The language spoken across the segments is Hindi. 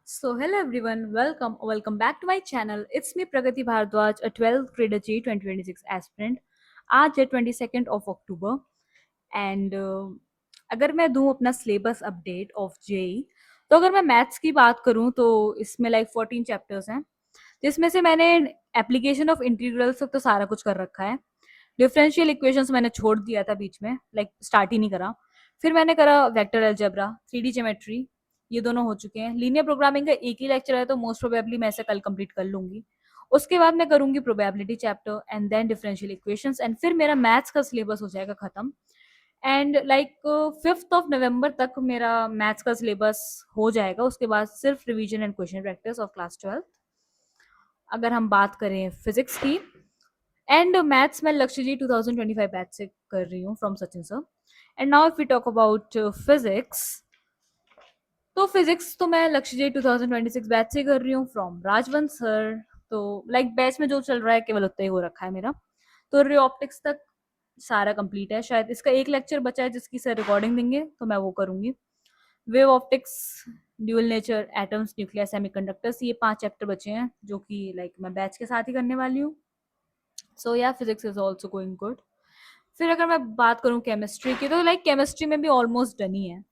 So hello everyone, welcome back to my channel. It's me Pragati Bhardwaj, a 12th grader JEE 2026 aspirant. आज है 22nd of October एंड अगर मैं दूं अपना सिलेबस अपडेट ऑफ जेई, तो अगर मैं मैथ्स की बात करूं तो इसमें लाइक 14 चैप्टर्स हैं, जिसमें से मैंने एप्लीकेशन ऑफ इंटीग्रल्स तक तो सारा कुछ कर रखा है। डिफरेंशियल इक्वेशंस मैंने छोड़ दिया था बीच में, लाइक स्टार्ट ही नहीं करा। फिर मैंने करा वेक्टर अलजेब्रा, 3D ज्योमेट्री, ये दोनों हो चुके हैं। लीनियर प्रोग्रामिंग का एक ही लेक्चर है तो मोस्ट प्रोबेबली मैं इसे कल कंप्लीट कर लूंगी। उसके बाद मैं करूंगी probability chapter and then differential equations and फिर मेरा मैथ्स का सिलेबस हो जाएगा खत्म। एंड लाइक 5 नवंबर तक मेरा मैथ्स का सिलेबस हो जाएगा। उसके बाद सिर्फ revision and question practice of class 12। अगर हम बात करें फिजिक्स की एंड मैथ्स में लक्ष्य जी 2025 बैच से कर रही हूँ from Sachin sir. And now if we talk about physics, तो फिजिक्स तो मैं लक्ष्य जी 2026 बैच से कर रही हूँ फ्रॉम राजवंत सर। तो लाइक बैच में जो चल रहा है केवल उतना ही हो रखा है मेरा। तो रे ऑप्टिक्स तक सारा कंप्लीट है। शायद इसका एक लेक्चर बचा है जिसकी सर रिकॉर्डिंग देंगे तो मैं वो करूंगी। Wave optics, dual nature, atoms, nuclear, semiconductors, ये 5 चैप्टर बचे हैं जो कि लाइक मैं बैच के साथ ही करने वाली हूँ। सो या physics is also going good. फिर अगर मैं बात करूँ केमिस्ट्री की, तो लाइक केमिस्ट्री में भी ऑलमोस्ट डन ही है।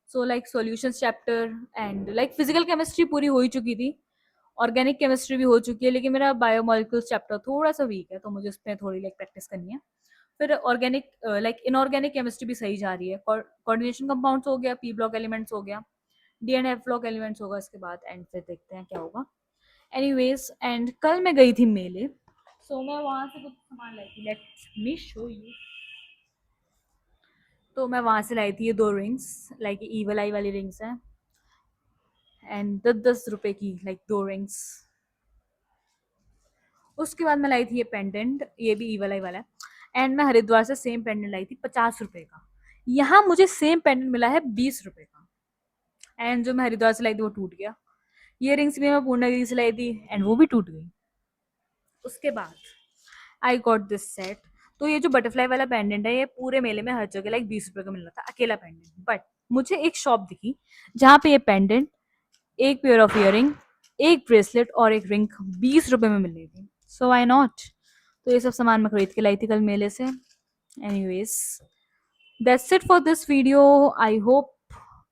So like solutions chapter and like physical chemistry पूरी हो ही चुकी थी। ऑर्गेनिक केमिस्ट्री भी हो चुकी है, लेकिन मेरा बायोमोलिक्यूल्स चैप्टर थोड़ा सा वीक है तो मुझे उसमें थोड़ी लाइक प्रैक्टिस करनी है। फिर ऑर्गेनिक लाइक इनऑर्गेनिक केमिस्ट्री भी सही जा रही है। कोऑर्डिनेशन कंपाउंड्स हो गया, पी ब्लॉक एलिमेंट्स हो गया, D and F block elements होगा इसके बाद, एंड फिर देखते हैं क्या होगा। एनीवेज, एंड कल मैं गई थी मेले। सो मैं वहां से कुछ सामान लाई थी, लेट मी शो यू। तो मैं वहां से लाई थी ये 2 रिंग्स, लाइक ईवल आई वाली रिंग्स हैं एंड 10-10 रुपए की लाइक 2 रिंग्स। उसके बाद मैं लाई थी ये पेंडेंट, ये भी ईवल आई वाला है। एंड मैं हरिद्वार से सेम पेंडेंट लाई थी 50 रुपए का। यहाँ मुझे सेम पेंडेंट मिला है 20 रुपए का। एंड जो मैं हरिद्वार से लाई थी वो टूट गया। ये रिंग्स भी मैं पूर्णागिरी से लाई थी एंड वो भी टूट गई। उसके बाद आई गॉट दिस सेट। तो ये जो बटरफ्लाई वाला पेंडेंट है, ये पूरे मेले में हर जगह लाइक 20 रुपए का मिल रहा था, अकेला पेंडेंट। बट मुझे एक शॉप दिखी जहाँ पे ये पेंडेंट, एक पेयर ऑफ इयरिंग, एक ब्रेसलेट और एक रिंग 20 रुपए में मिल रही थी। सो आई नॉट। तो ये सब सामान मैं खरीद के लाई थी कल मेले से। Anyways, that's it for this video. I hope,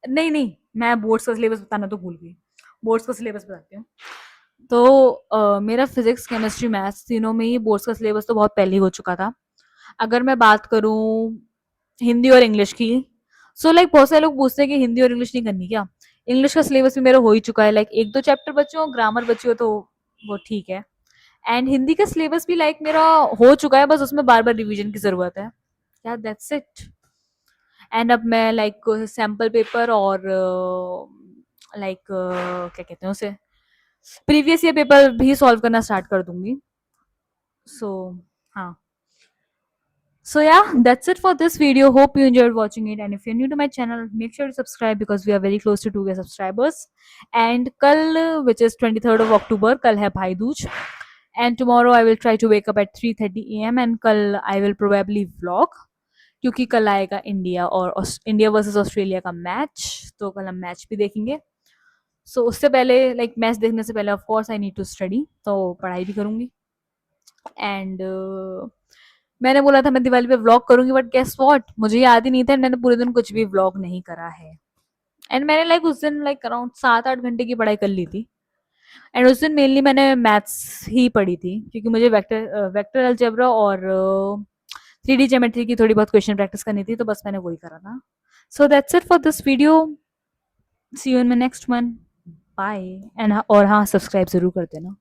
नहीं नहीं, मैं बोर्ड्स का सिलेबस बताना तो भूल गई। बोर्ड्स का सिलेबस बताती हूँ। तो मेरा फिजिक्स केमिस्ट्री मैथ्स तीनों में ही बोर्ड्स का सिलेबस तो बहुत पहले ही हो चुका था। अगर मैं बात करूँ हिंदी और इंग्लिश की, सो लाइक बहुत सारे लोग पूछते हैं कि हिंदी और इंग्लिश नहीं करनी क्या। इंग्लिश का सिलेबस भी मेरा हो ही चुका है, लाइक 1-2 चैप्टर बचे हो, ग्रामर बची हो तो वो ठीक है। एंड हिंदी का सिलेबस भी लाइक मेरा हो चुका है, बस उसमें बार बार रिविजन की जरूरत है। क्या, दैट्स इट। एंड अब मैं लाइक सैम्पल पेपर और लाइक क्या कहते हैं उसे, प्रीवियस ईयर पेपर भी सॉल्व करना स्टार्ट कर दूंगी। सो हाँ, so yeah, that's it for this video. Hope you enjoyed watching it, and if you're new to my channel, make sure to subscribe because we are very close to 2K subscribers. And kal, which is 23rd of October, kal hai Bhai Dooj, and tomorrow I will try to wake up at 3:30 a.m. and kal I will probably vlog, क्योंकि कल आएगा इंडिया और इंडिया वर्सेस ऑस्ट्रेलिया का मैच, तो कल हम मैच भी देखेंगे। सो उससे पहले लाइक मैच देखने से पहले of course I need to study, तो पढ़ाई भी करूंगी। एंड मैंने बोला था मैं दिवाली पे व्लॉग करूंगी, बट गेस व्हाट, मुझे याद ही नहीं था, मैंने पूरे दिन कुछ भी व्लॉग नहीं करा है। एंड मैंने लाइक उस दिन लाइक अराउंड 7-8 घंटे की पढ़ाई कर ली थी। एंड उस दिन मेनली मैंने मैथ्स ही पढ़ी थी, क्योंकि मुझे वेक्टर वेक्टर अलजेब्रा और 3D ज्योमेट्री की थोड़ी बहुत क्वेश्चन प्रैक्टिस करनी थी, तो बस मैंने वही करा था। So that's it for this video. See you in my next one. Bye. And और हाँ, सब्सक्राइब जरूर कर देना।